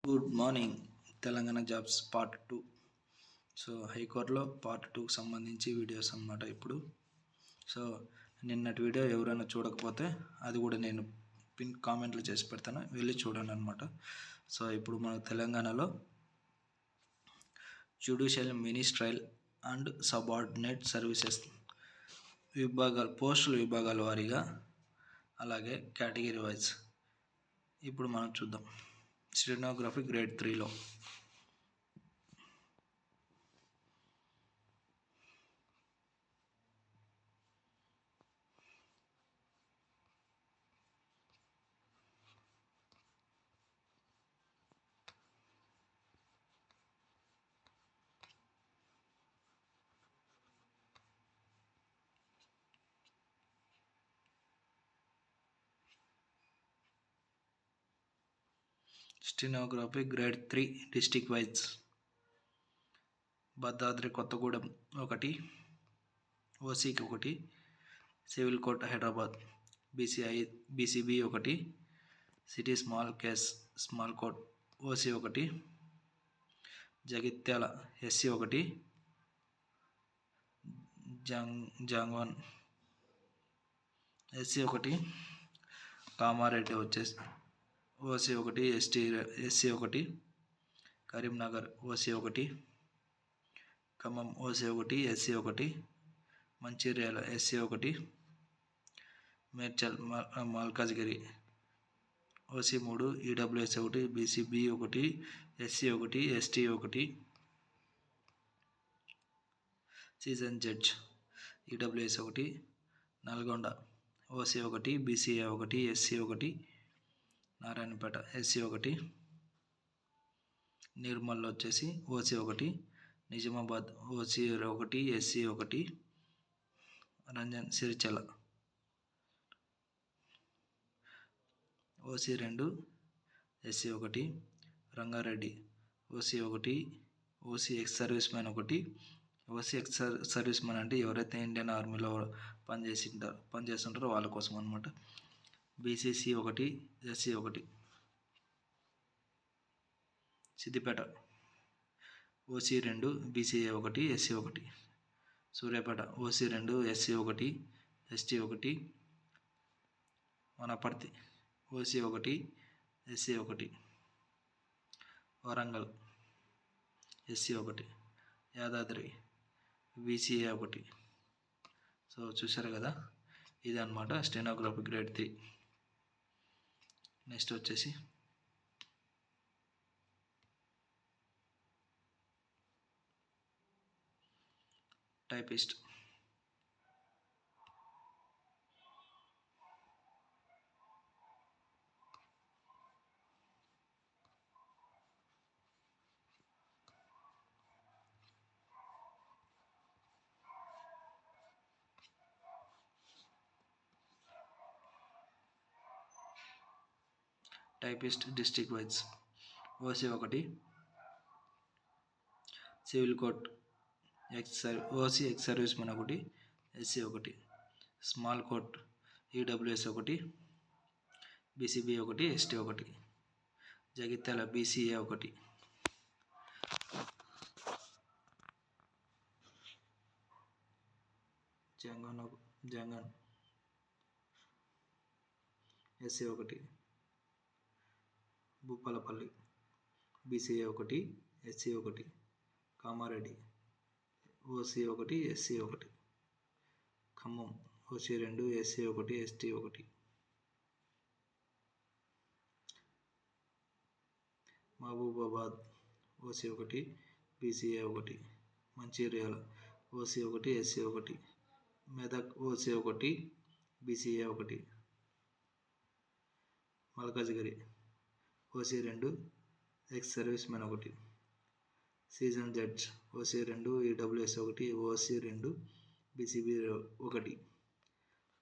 Good morning. Telangana jobs part 2. So హైకోర్టులో part 2కి సంబంధించి వీడియోస్ అన్నమాట. ఇప్పుడు సో నిన్నటి వీడియో ఎవరైనా చూడకపోతే అది కూడా నేను పిన్ కామెంట్లు చేసి పెడతాను, వెళ్ళి చూడండి అనమాట. సో ఇప్పుడు మన తెలంగాణలో judicial ministerial and subordinate services పోస్టుల విభాగాల వారీగా, అలాగే కేటగిరీ వైజ్ ఇప్పుడు మనం చూద్దాం. స్టెనోగ్రఫీ గ్రేడ్ 3లో stenography grade 3 district wise Bhadradri Kothagudem 1, ఓసీకి 1, civil court Hyderabad BCB 1, city small court OC 1, Jagtial SC 1, Jangaon SC 1, Kamareddy వచ్చేసి OC 1, SC 1, Karimnagar OC 1, Khammam OC 1, SC 1, Mancherial SC 1, Medchal Malkajgiri OC 3, EWS 1, BCB 1, SC 1, ST 1, season judge EWS 1, Nalgonda OC 1, BCA 1, SC 1, Narayanpet SC 1, Nirmal వచ్చేసి OC 1, Nizamabad OC 1, SC 1, Rajanna Sircilla OC 2, SC 1, Rangareddy OC 1, OC ex service man 1. OC ex service man అంటే ఎవరైతే Indian ఆర్మీలో పనిచేస్తుంటారో వాళ్ళ కోసం అనమాట. BCC 1, SC 1. Siddipet OC 2, BCA 1, SC 1. Suryapet OC 2, SC 1, ST 1. Wanaparthy OC 1, SC 1. Warangal SC 1. Yadadri BCA 1. So చూసారు కదా, ఇది అనమాట స్టెనోగ్రఫీ గ్రేడ్ 3. నెక్స్ట్ వచ్చేసి typist. Typist district wise OC 1, civil court OC ex service men 1, SC 1. Small court EWS 1, BCB 1, ST 1. Jagtial BCA 1. Jangaon SC 1. Bhupalpally BCA 1, SC 1. Kamareddy OC 1, SC 1. Khammam OC 2, SC 1, ST 1. Mahabubabad OC 1, BCA 1. Mancherial OC 1, SC 1. Medak OC 1, BCA 1. Malkajgiri OC 2, X service men 1. Season judge OC 2, EWS 1, OC 2, BCB 1.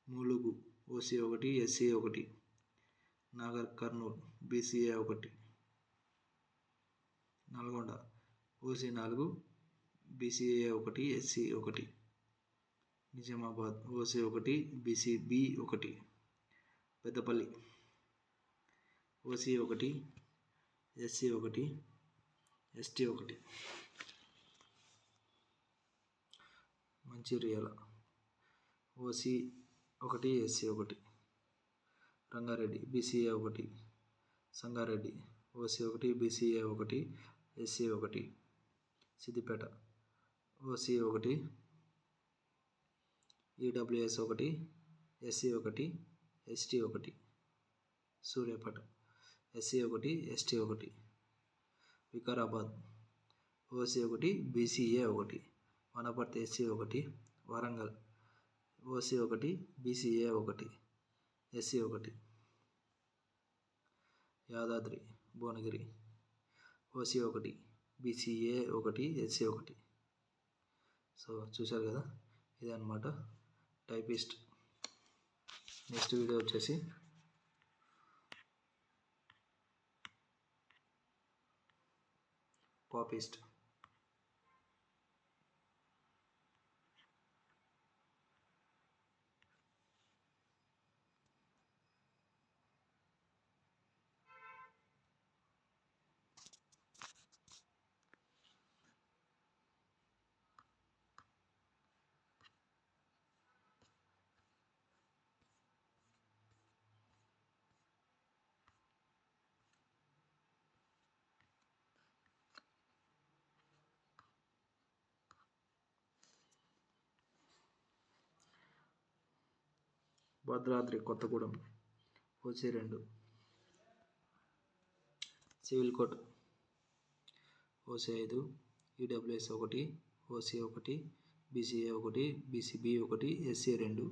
Mulugu OC 1, SC 1. Nagar Kurnool BCA 1. Nalgonda OC 4, BCA 1, SC 1. Nizamabad OC 1, BCB 1. Peddapalli OC 1, SC 1, ST 1. Mancherial OC 1, SC 1. Rangareddy BCA 1. Sangareddy OC 1, BCA 1, SC 1. Siddipet OC 1, EWS 1, SC 1, ST 1. Suryapet SC 1, ST 1. Vikarabad OC 1, BCA 1. Wanaparthy SC 1. Warangal OC 1, BCA 1, SC 1. Yadadri Bhuvanagiri OC 1, BCA 1, SC 1. So చూశారు కదా, ఇదన్నమాట typist. Next video వచ్చేసి copyist. Bhadradri Kothagudem OC 2. Civil court OC 5, EWS 1, OC 1, BCA 1, BCB 1, SC 2,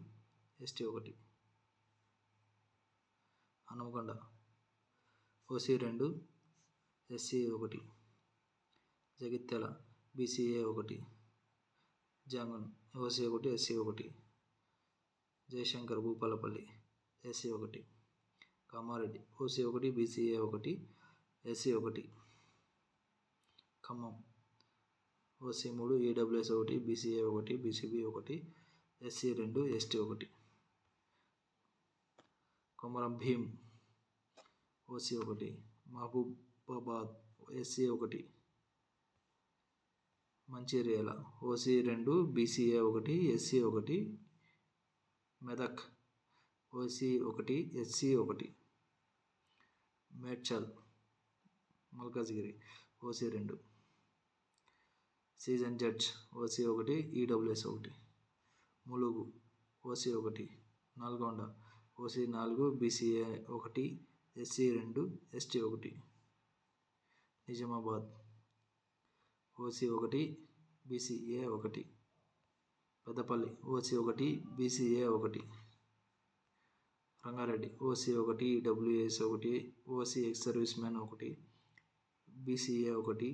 ST 1. Hanumakonda OC 2, SC 1. Jagtial BCA 1. Jangaon OC 1, SC 1. Jayashankar Bhupalpally SC 1. Kamareddy OC 1, BCA 1, SC 1. Khammam OC 3, EWS 1, BCA 1, BCB 1, SC 2, ST 1. Komaram Bheem OC 1. Mahabubabad SC 1. Mancherial OC 2, BCA 1, SC 1. Medak OC 1, SC 1. Medchal Malkajgiri OC 2. Season judge OC 1, EWS 1. Mulugu OC 1. Nalgonda OC 4, BCA 1, SC 2, ST 1. Nizamabad OC 1, BCA 1. Peddapalli OC 1, BCA 1. Rangareddy OC 1, EWS 1, OC ex service man 1, BCA 1,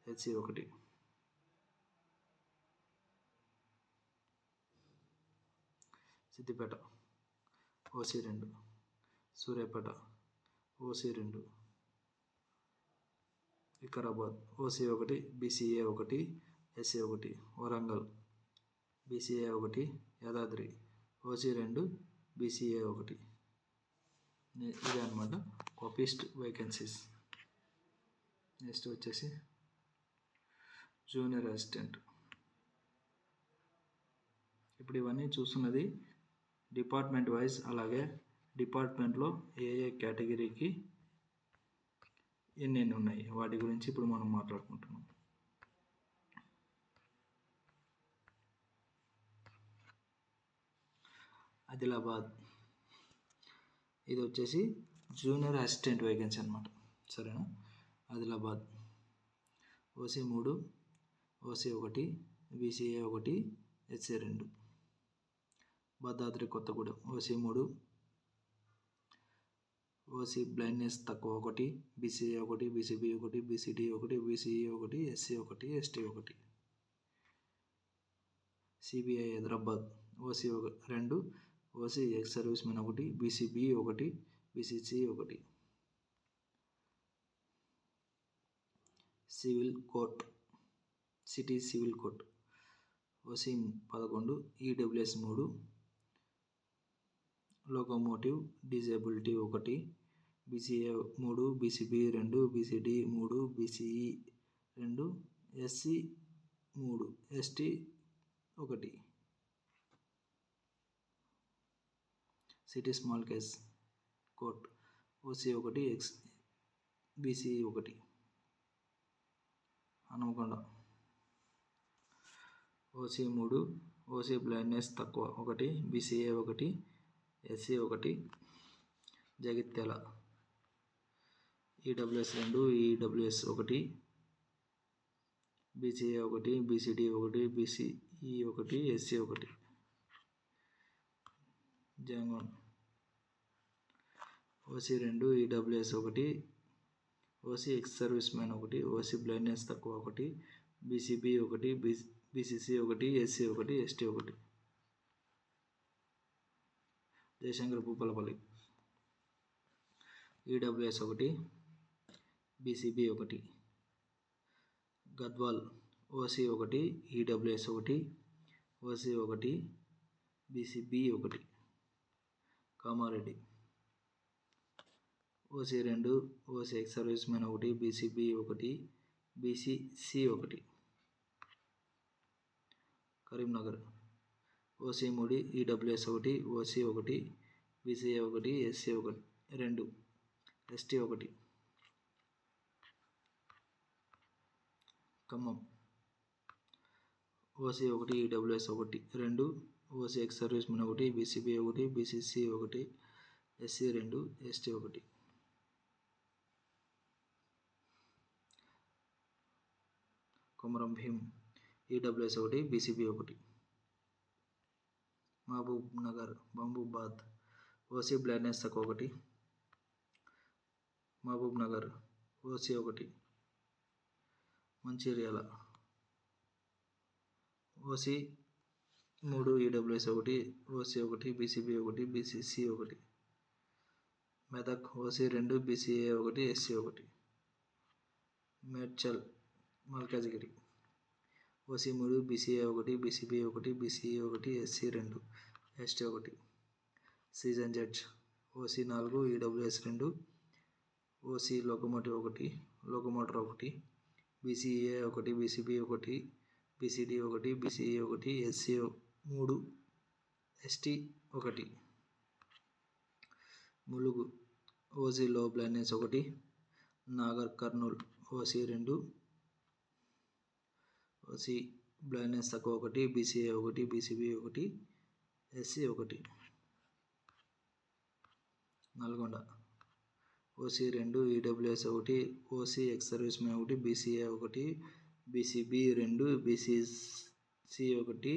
SC 1. Siddipet OC 2. Suryapet OC 2. Vikarabad OC 1, BCA 1, SC 1. Warangal BCA 1. Yadadri OC 2, BCA 1. ఇదే అనమాట copyist vacancies. Next వచ్చేసి junior assistant. ఇప్పుడు ఇవన్నీ చూస్తున్నది department wise, అలాగే డిపార్ట్మెంట్లో ఏ ఏ కేటగిరీకి ఎన్ని ఉన్నాయి వాటి గురించి ఇప్పుడు మనం మాట్లాడుకుంటున్నాం. ఆదిలాబాద్ ఇది వచ్చేసి జూనియర్ అసిస్టెంట్ వేకెన్సీ అనమాట, సరేనా. Adilabad OC 3, OC 1, BCA 1, SC 2. Bhadradri Kothagudem OC 3, OC blindness తక్కువ 1, BCA 1, BCB 1, BCD 1, BCE 1, SC 1, ST 1. CBI Hyderabad OC 2, OC ex service men 1, BCB 1, BCC 1. Civil court city civil court OC 11, EWS 3, locomotive disability 1, BCA 3, BCB 2, BCD 3, BCE 2, SC 3, ST 1. City small case court OC 1, BCE 1. Hanumakonda OC 3, OC blindness తక్కువ 1, BCA 1, SC 1. Jagtial EWS 2, EWS 1, BCA 1, BCD 1, BCE 1, SC 1. Jangaon OC 2, EWS 1, OC ex service man 1, OC blindness తక్కువ 1, BCB 1, BCC 1, SC 1, ST 1. Jayashankar Bhupalpally EWS 1, BCB 1. Gadwal OC 1, EWS 1, OC 1, BCB 1. Kamareddy OC 2, OC ex service man 1, BCB 1, BCC 1. Karimnagar OC 3, EWS 1, OC 1, BCA 1, SC 2, ST 1. Khammam OC 1, EWS 1, 2, OC ex service man 1, BCB 1, BCC 1, SC 2, ST 1. Komaram Bheem EWS 1, BCB 1. Mahabubabad OC blindness తక్కువ 1, Mahabubnagar OC 1. Mancherial OC 3, EWS 1, OC 1, BCB 1, BCC 1. Medak OC 2, BCA 1, SC 1. Medchal Malkajgiri OC 3, BCA 1, BCB 1, BCE 1, SC 2, ST 1. Season judge OC 4, EWS 2, OC locomotive 1, locomotor 1, BCA 1, BCB 1, BCD 1, BCE 1, SC 3, ST 1. Mulugu OC low blindness 1, Nagar Kurnool OC 2, OC blindness తక్కువ 1, BCA 1, BCB 1, SC 1. Nalgonda OC 2, EWS 1, OC ex service man 1, BCA 1, BCB 2, BCC 1,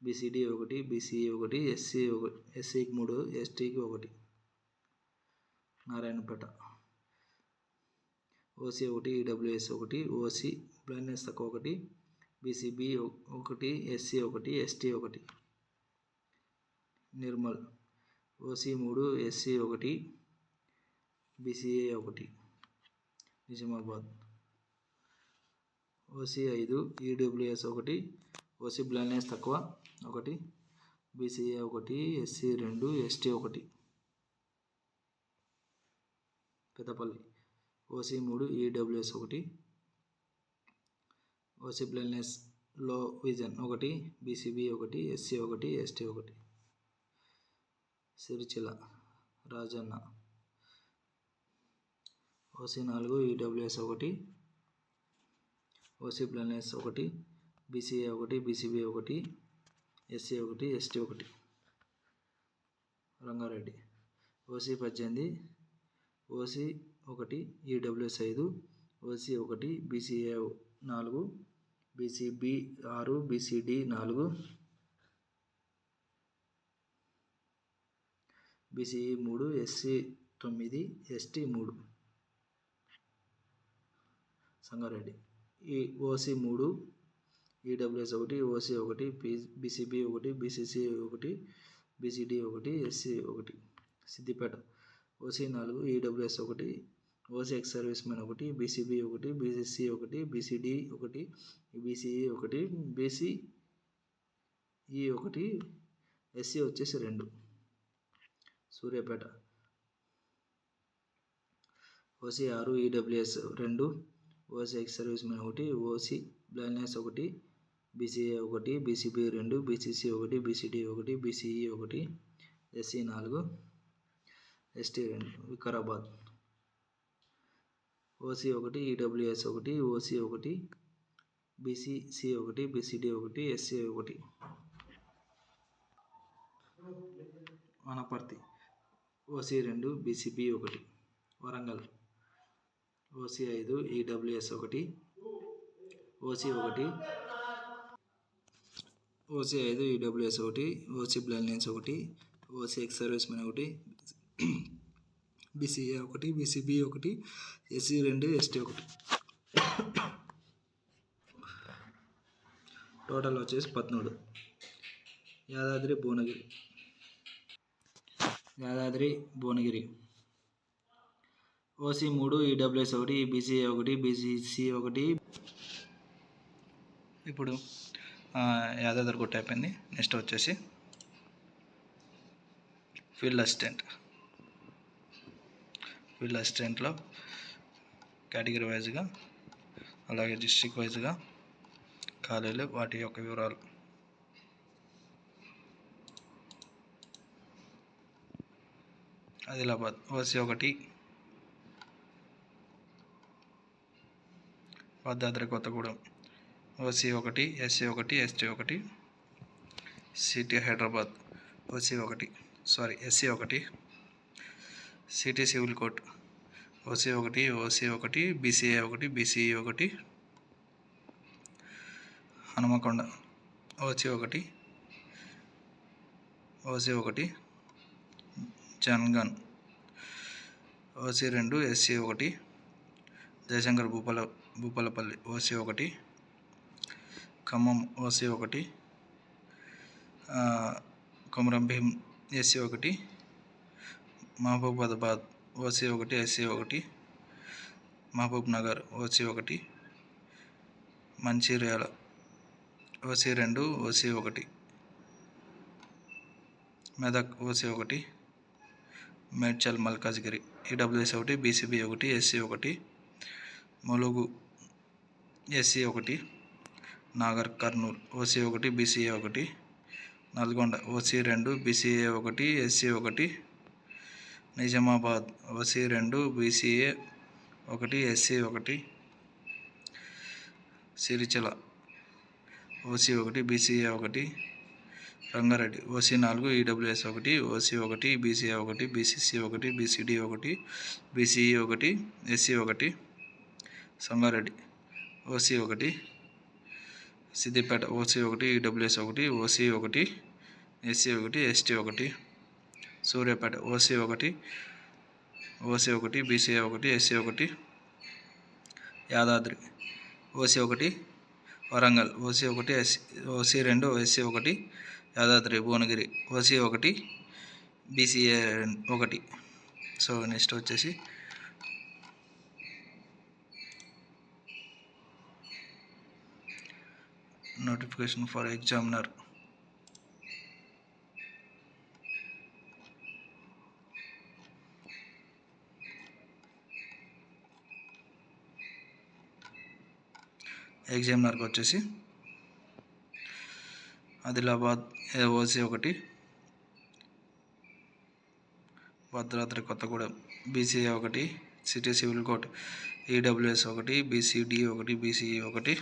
BCD 1, BCE 1, ఎస్సీకి 3, ఎస్టీకి 1. Narayanpet OC 1, EWS 1, OC blindness తక్కువ 1, BCB 1, SC 1, ST 1. Nirmal OC 3, SC 1, BCA 1. Nizamabad OC 5, EWS 1, OC blindness తక్కువ 1, BCA 1, SC 2, ST 1. Peddapalli OC 3, EWS 1, OC blindness low vision 1, BCB 1, SC 1, ST 1. Sircilla Rajanna OC 4, EWS 1, OC blindness 1, BCA 1, BCB 1, SC 1, ST 1. Rangareddy OC 18, OC 1, EWS 5, OC 1, BCA 4, BCB 6, BCD 4, BCE 3, SC 9, ST 3. Sangareddy OC 3, EWS 1, OC 1, BCB 1, BCC 1, BCD 1, SC 1. Siddipet OC 4, EWS 1, OC ex service man 1, BCB 1, BCC 1, BCD 1, BCE 1, BCE 1, SC వచ్చేసి 2. Suryapet OC 6 EWS 2 OC ex service men 1 OC blindness 1 BCA 1 BCB 2 BCC 1 BCD 1 BCE 1 SC 4 ST 2 Vikarabad OC 1 EWS 1 OC 1 BCC 1 BCD 1 SC 1 Wanaparthy OC 2 BCB 1 Warangal OC 5 EWS 1 OC 1 OC 5 EWS 1 OC blindness 1 OC ex service men 1 BCA 1 BCB 1 SC 2 ST 1 total వచ్చేసి 13. Yadadri Bhuvanagiri OC 3 EWS 1 BCA 1 BCC 1. ఇప్పుడు యాదాద్రి గుట్ట అయిపోయింది. Next వచ్చేసి field అసిస్టెంట్లో category వైజ్గా అలాగే district వైజ్గా ఖాళీలు వాటి యొక్క వివరాలు. Adilabad OC 1 Bhadradri Kothagudem OC 1 SC 1 ST 1 city Hyderabad OC 1 SC 1 city civil court OC 1 OC 1 BCA 1 BCE 1 Hanumakonda OC 1 Jangaon OC 2 SC 1 Jayashankar Bhupalpally OC 1 Khammam OC 1 Komaram Bheem SC 1 Mahabubabad OC 1 SC 1 Mahbubnagar OC 1 Mancherial OC 2 OC 1 Medak OC 1 Medchal Malkajgiri EWS 1 BCB 1 SC 1 Mulugu SC 1 Nagar Kurnool OC 1 BCA 1 Nalgonda OC 2 BCA 1 SC 1 Nizamabad OC 2 BCA 1 SC 1 Sircilla OC 1 BCA 1 Rangareddy OC 4 EWS 1 OC 1 BCA 1 BCC 1 BCD 1 BCE 1 SC 1 Sangareddy OC 1 Siddipet OC 1 EWS 1 OC 1 SC 1 ST 1 Suryapet OC 1 BCA 1 SC 1 Yadadri OC 1 Warangal OC 1 OC 2 SC 1 Yadadri Bhuvanagiri OC 1 BCA 1. So next వచ్చేసి notification for examiner. ఎగ్జామినర్కి వచ్చేసి Adilabad OC 1 Bhadradri Kothagudem BCA 1 city civil court EWS 1 BCD 1 BCE 1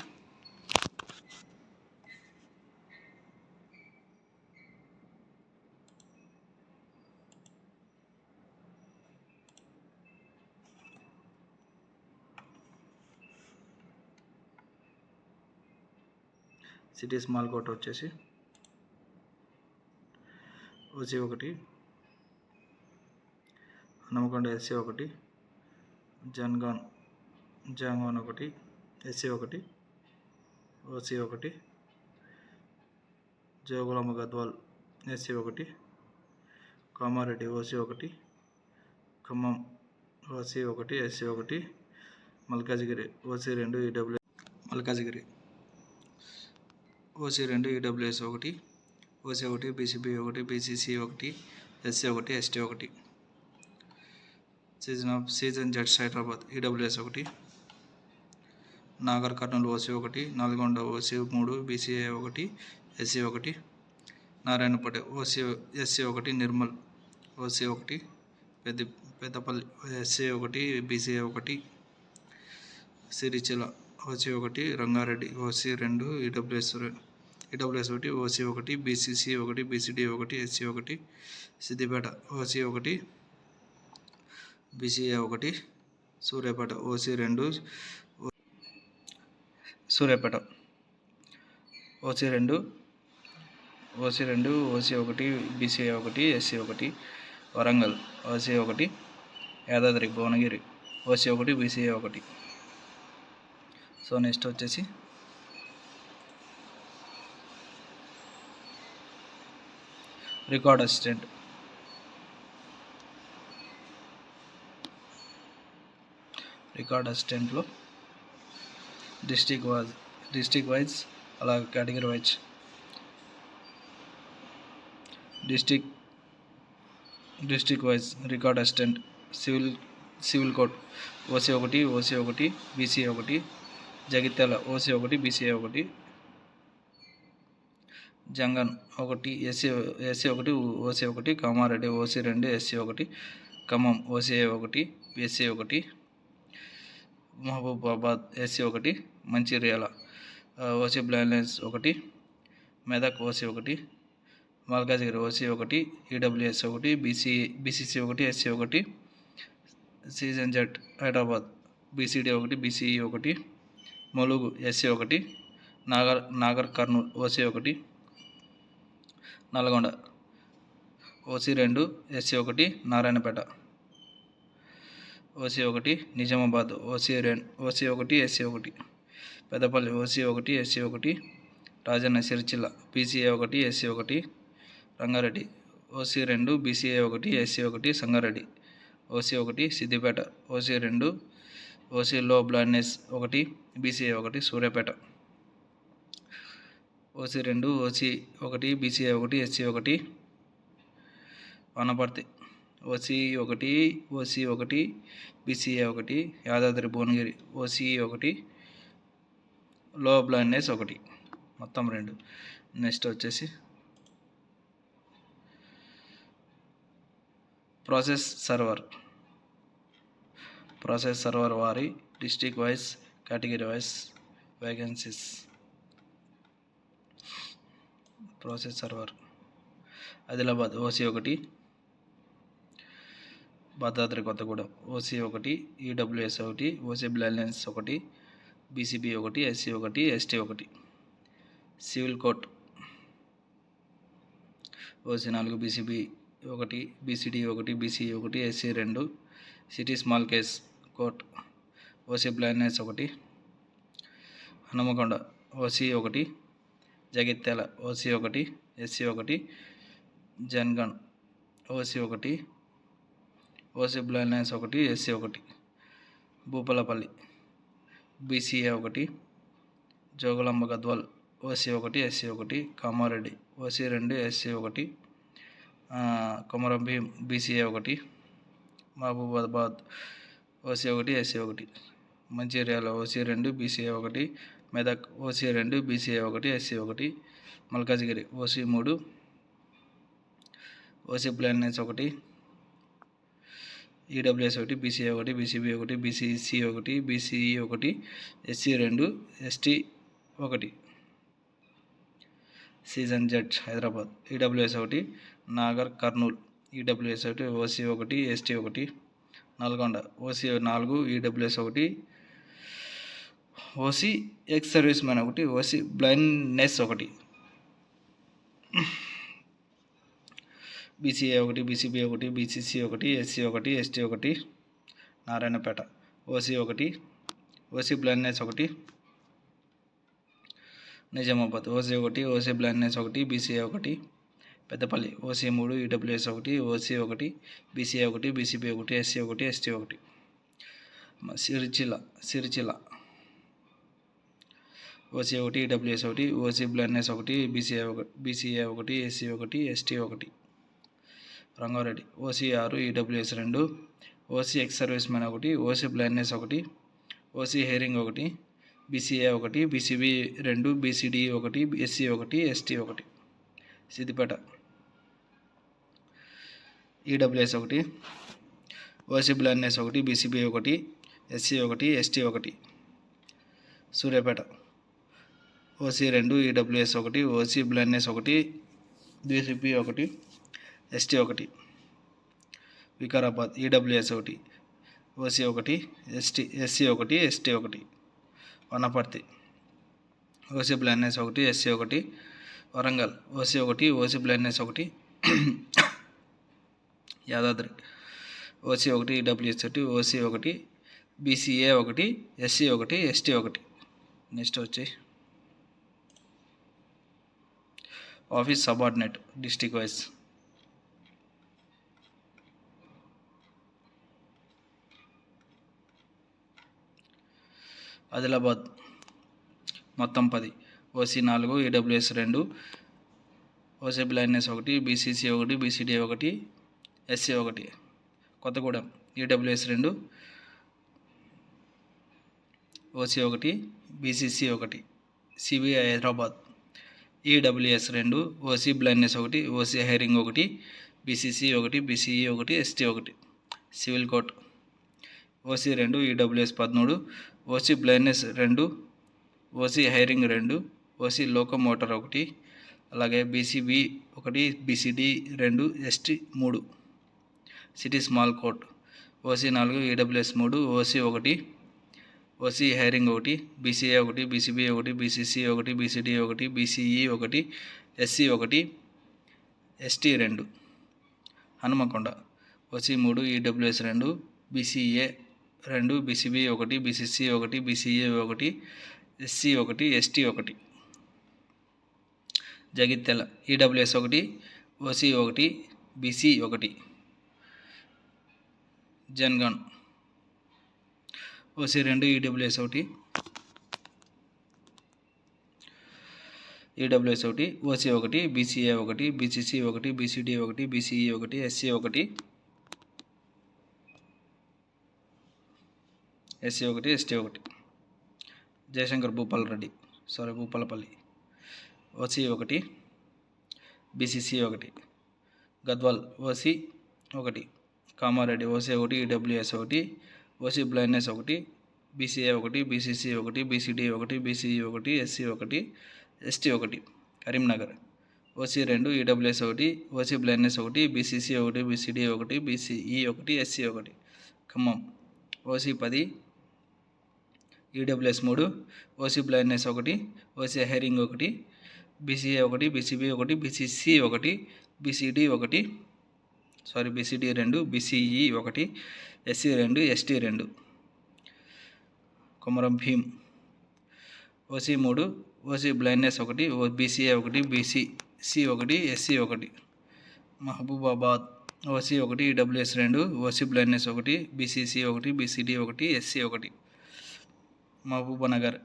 city small court వచ్చేసి OC 1 Hanamkonda SC 1 Jangaon 1 SC 1 OC 1 Jogulamba Gadwal SC 1 Kamareddy OC 1 Khammam OC 1 SC 1 Malkajgiri OC 2 EW Malkajgiri OC 2 EWS 1 OC 1 BCB 1 BCC 1 SC 1 ST 1 సీజన్ జడ్స్ Hyderabad EWS 1, Nagar Kurnool OC 1, Nalgonda OC 3, BCA 1, SC 1, Narayanpet OC SC 1, Nirmal OC 1, Peddapalli SC 1, BCA 1, Sircilla OC 1, Rangareddy OC 2, EWS 1, OC 1, BCC 1, BCD 1, SC 1, Siddipet OC 1, BCA 1, Suryapet OC 2, Suryapet OC 2, OC 1, BCA 1, SC 1, Warangal OC 1, Yadadri Bhuvanagiri OC 1, BCA 1. So next వచ్చేసి record assistant. Record అసిస్టెంట్లో district wise అలాగే category wise. District wise record assistant civil court OC 1, BCA 1, Jagtial OC 1, BCA 1, Jangaon 1, SC 1, OC 1, Kamareddy OC 2, SC 1, Khammam OCA 1, SC 1, Mahabubabad SC 1, Mancherial OC blindness 1, Medak OC 1, Malkajgiri OC 1, EWS 1, BCC 1, SC 1, session judge Hyderabad BCD 1, BCE 1, Mulugu SC 1, Nagar Kurnool OC 1, Nalgonda OC 2, SC 1, Narayanpet OC 1, Nizamabad OC 1, SC 1, Peddapalli OC 1, SC 1, Rajanna Sircilla BCA 1, SC 1, Rangareddy OC 2, BCA 1, SC 1, Sangareddy OC 1, Siddipet OC 2, OC low blindness 1, BCA 1, Suryapet OC 2, OC 1, BCA 1, SC 1, Wanaparthy OC 1, BCA 1, Yadadri Bhuvanagiri OC 1, low blindness 1, మొత్తం 2. Next వచ్చేసి process server వారి district wise category wise vacancies. Process server Adilabad OC 1, Bhadradri Kothagudem OC 1, EWS 1, OC blindness 1, BCB 1, SC 1, ST 1, civil court OC 4, BCB 1, BCD 1, BC 1, SC 2, city small case court OC blindness 1, Hanumakonda OC 1, Jagtial OC 1, SC 1, Jangaon OC 1, OC blindness 1, SC 1, Bhupalpally BCA 1, Jogulamba Gadwal OC 1, SC 1, Kamareddy OC 2, SC 1, Komaram Bheem BCA 1, Mahabubabad OC 1, SC 1, Mancherial OC 2, BCA 1, Medak OC 2, BCA 1, SC 1, Malkajgiri OC 3, OC blindness 1, EWS 1, BCA 1, BCB 1, BCC 1, BCE 1, SC 2, ST 1. Season judge Hyderabad EWS 1, Nagar Kurnool EWS 1, OC 1, ST 1, Nalgonda OC 4, EWS 1, OC ex service man 1, OC blindness 1, BCA 1, BCB 1, BCC 1, SC 1, ST 1, Narayanpet OC 1, OC blindness 1, Nizamabad OC 1, OC blindness 1, BCA 1, Peddapalli OC 3, EWS 1, OC 1, BCA 1, BCB 1, SC 1, ST 1. Sircilla OC 1, EWS 1, OC blindness 1, BCA 1, SC 1, ST 1. Rangareddy OC 6, EWS 2, OC ex service man ఒకటి, OC blindness ఒకటి, OC hearing ఒకటి, BCA ఒకటి, BCB 2, BCD ఒకటి, SC ఒకటి, ST ఒకటి. Siddipet EWS ఒకటి, OC blindness ఒకటి, BCB ఒకటి, ఎస్సీ ఒకటి, ఎస్టీ ఒకటి. సూర్యాపేట ఓసీ 2, ఈడబ్ల్యూఎస్ ఒకటి, ఓసీ బ్లైండ్నెస్ ఒకటి, బీసీబీ ఒకటి, ఎస్టీ ఒకటి. వికారాబాద్ ఈడబ్ల్యూఎస్ ఒకటి, ఓసీ ఒకటి, ఎస్సీ ఒకటి, ఎస్టీ ఒకటి. వనపర్తి ఓసీ బ్లైండ్నెస్ ఒకటి, ఎస్సీ ఒకటి. వరంగల్ ఓసీ ఒకటి, ఓసీ బ్లైండ్నెస్ ఒకటి. యాదాద్రి ఓసీ ఒకటి, ఈడబ్ల్యూఎస్ ఒకటి, ఓసీ ఒకటి, బీసీఏ ఒకటి, ఎస్సీ ఒకటి, ఎస్టీ ఒకటి. నెక్స్ట్ వచ్చి office subordinate district wise. Adilabad మొత్తం 10, ఓసీ 4, ఈడబ్ల్యూఎస్ 2, ఓసీ బ్లైండ్నెస్ ఒకటి, బీసీసీ ఒకటి, బీసీడీ ఒకటి, ఎస్సీ ఒకటి. కొత్తగూడెం ఈడబ్ల్యూఎస్ 2, ఓసీ ఒకటి, బీసీసీ ఒకటి. CBI Hyderabad EWS 2, OC blindness ఒకటి, ఓసీ హైరింగ్ ఒకటి, బీసీసీ ఒకటి, బీసీఈ ఒకటి, ఎస్టీ ఒకటి. Civil court OC 2, EWS 13, OC blindness 2, OC hearing 2, OC locomotor ఒకటి, అలాగే BCB 1, BCD 2, ST 3. City small court OC 4, EWS 3, OC 1, OC hearing 1, BCA 1, BCB 1, BCC 1, BCD 1, BCE 1, SC 1, ST 2. Hanumakonda OC 3, EWS 2, BCA 2, BCB 1, BCC 1, BCA 1, SC 1, ST 1. Jagtial EWS 1, OC 1, BC 1. జన్గాన్ OC 2, EWS 1, EWS 1, OC 1, BCA 1, BCC 1, BCD 1, BCE 1, SC 1, SC 1, ST 1. Jayashankar Bhupalpally OC 1, BCC 1. Gadwal OC 1, Kamareddy OC 1, EWS 1, OC blindness 1, BCA 1, BCC 1, BCD 1, BCE 1, SC 1, ST 1. Karimnagar OC 2, EWS 1, OC blindness 1, BCC 1, BCD 1, BCE 1, SC 1. Khammam OC 10, EWS 3, OC blindness 1, OC hearing 1, BCA 1, BCB 1, BCC 1, BCD 2, BCE 1, SC 2, ST 2. Komaram Bheem OC 3, OC blindness 1, BCA 1, BCC 1, SC 1. Mahabubabad OC 1, EWS 2, OC blindness 1, BCC 1, BCD 1, SC 1. Mahabubnagar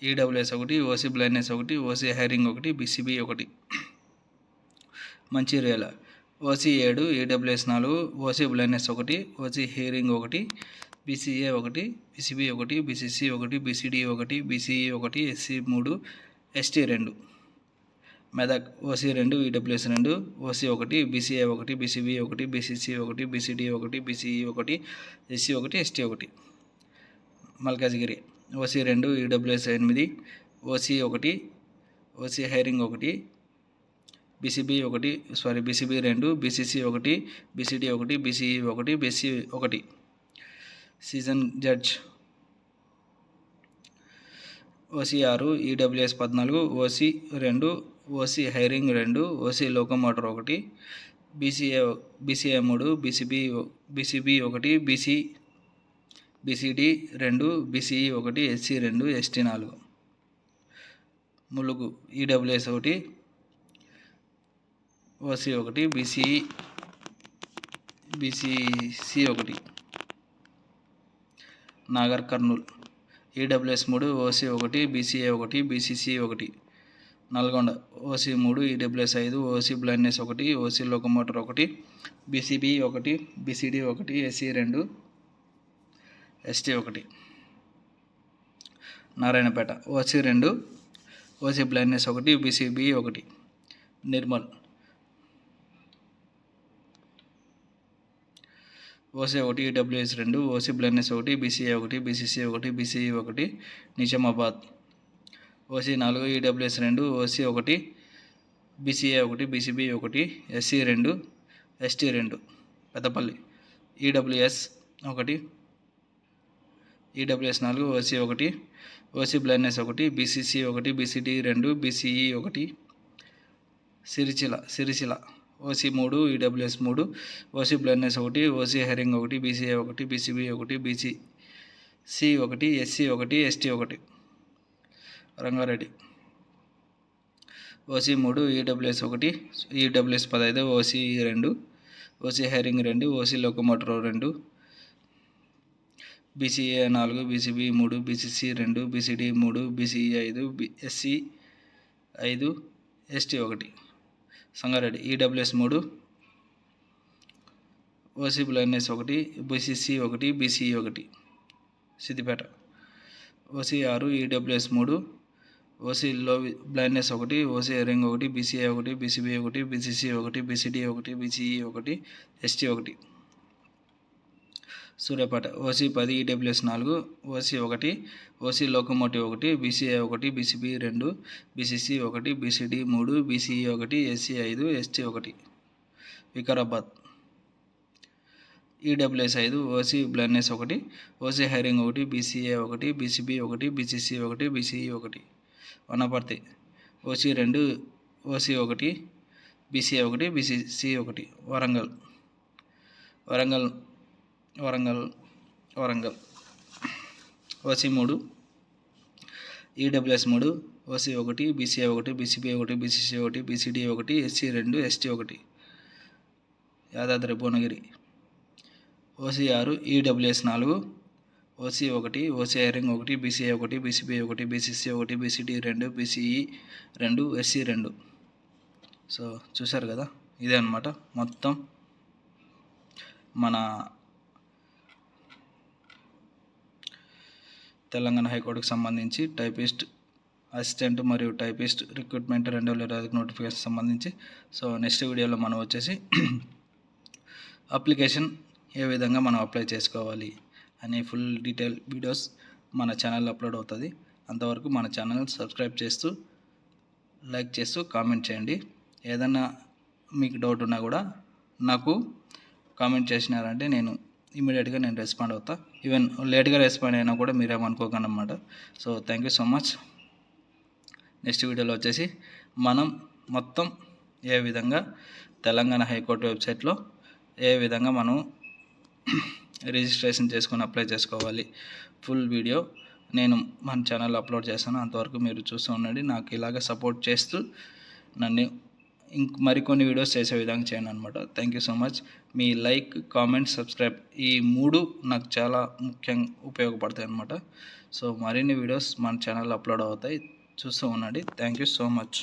EWS 1, OC blindness 1, OC hearing 1, BCB 1. Mancherial OC 7, EWS 4, OC blindness 1, OC hearing 1, BCA 1, BCB 1, BCC 1, BCD 1, BCE 1, SC 3, ST 2. Medak OC 2, EWS 2, OC 1, BCA 1, BCB 1, BCC 1, BCD 1, BCE 1, SC 1, ST 1. Malkajgiri OC 2, EWS 8, OC 1, OC hearing 1, BCB 2, BCC 1, BCD 1, BCE 1, BC 1. Season judge OC 6, EWS 14, OC 2, OC hearing 2, OC locomotor 1, BCA 3, BCB 1, BCD 2, BCE 1, SC 2, ST 4. Mulugu EWS 1, OC 1, BCC 1. Nagar Kurnool EWS 3, OC 1, BCA 1, BCC 1. Nalgonda OC 3, EWS 5, OC blindness 1, OC locomotor 1, BCB 1, BCD 1, SC 2, ST 1, Narayanpet OC 2, OC blindness 1, BCB 1, Nirmal OC 1, EWS 2, OC blindness 1, BCA 1, BCC 1, BCE 1, Nizamabad OC 4, EWS 2, OC 1, BCA 1, BCB 1, SC 2, ST 2, Peddapalli EWS 1, EWS 4, OC 1, OC blindness 1, BCC 1, BCD 2, BCE 1, Sircilla OC 3, EWS 3, OC blindness 1, OC hearing 1, BCA 1, BCB 1, BCC 1, SC 1, ST 1, Rangareddy OC 3, EWS 1, EWS 15, OC 2, OC hearing 2, OC locomotor 2, BCA 4, BCB 3, BCC 2, BCD 3, BCE 5, SC 5, ST 1, Sangareddy EWS 3, OC blindness 1, BCC 1, BCE 1, Siddipet OC 6, EWS 3, OC low blindness 1, OC hearing 1, BCA 1, BCB 1, BCC 1, BCD 1, BCE 1, ST 1, Suryapet OC 10, EWS 4, OC 1, OC locomotive 1, BCA 1, BCB 2, BCC 1, BCD 3, BCE 1, SC 5, ST 1, Vikarabad EWS 5, OC blindness 1, OC hearing 1, BCA 1, BCB 1, BCC 1, BCE 1, Wanaparthy OC 2, OC 1, BCA 1, BCC 1, Warangal OC 3, EWS 3, OC 1, BCA 1, BCB 1, BCC 1, BCD 1, SC 2, ST 1, Yadadri Bhuvanagiri OC 6, EWS 4, OC 1, OC hearing 1, BCA 1, BCB 1, BCC 1, BCD 2, BCE 2, SC 2. So చూశారు కదా, ఇదే అన్నమాట మొత్తం మన తెలంగాణ హైకోర్టుకు సంబంధించి typist assistant మరియు typist recruitment 2025 notification సంబంధించి. సో నెక్స్ట్ వీడియోలో మనం వచ్చేసి అప్లికేషన్ ఏ విధంగా మనం అప్లై చేసుకోవాలి అనే ఫుల్ డీటెయిల్ వీడియోస్ మన ఛానల్లో అప్లోడ్ అవుతుంది. అంతవరకు మన ఛానల్ సబ్స్క్రైబ్ చేస్తూ లైక్ చేస్తూ కామెంట్ చేయండి. ఏదన్నా మీకు డౌట్ ఉన్నా కూడా నాకు కామెంట్ చేసినారంటే నేను ఇమీడియట్గా రెస్పాండ్ అవుతా. ఈవెన్ లేట్గా రెస్పాండ్ అయినా కూడా మీరేమనుకోకండి అన్నమాట. So thank you so much. Next వీడియోలో వచ్చేసి మనం మొత్తం ఏ విధంగా తెలంగాణ హైకోర్టు వెబ్సైట్లో ఏ విధంగా మనం రిజిస్ట్రేషన్ చేసుకొని అప్లై చేసుకోవాలి ఫుల్ వీడియో నేను మన ఛానల్లో అప్లోడ్ చేస్తాను. అంతవరకు మీరు చూస్తూ ఉండండి. నాకు ఇలాగ సపోర్ట్ చేస్తూ నన్ను మరికొన్ని వీడియోస్ చేసే విధంగా చేయండి అనమాట. Thank you so much. Me like, comment, subscribe ఈ 3 నాకు చాలా ముఖ్యంగా ఉపయోగపడతాయి అన్నమాట. సో మరిన్ని వీడియోస్ మన ఛానల్లో అప్లోడ్ అవుతాయి, చూస్తూ ఉండండి. Thank you so much.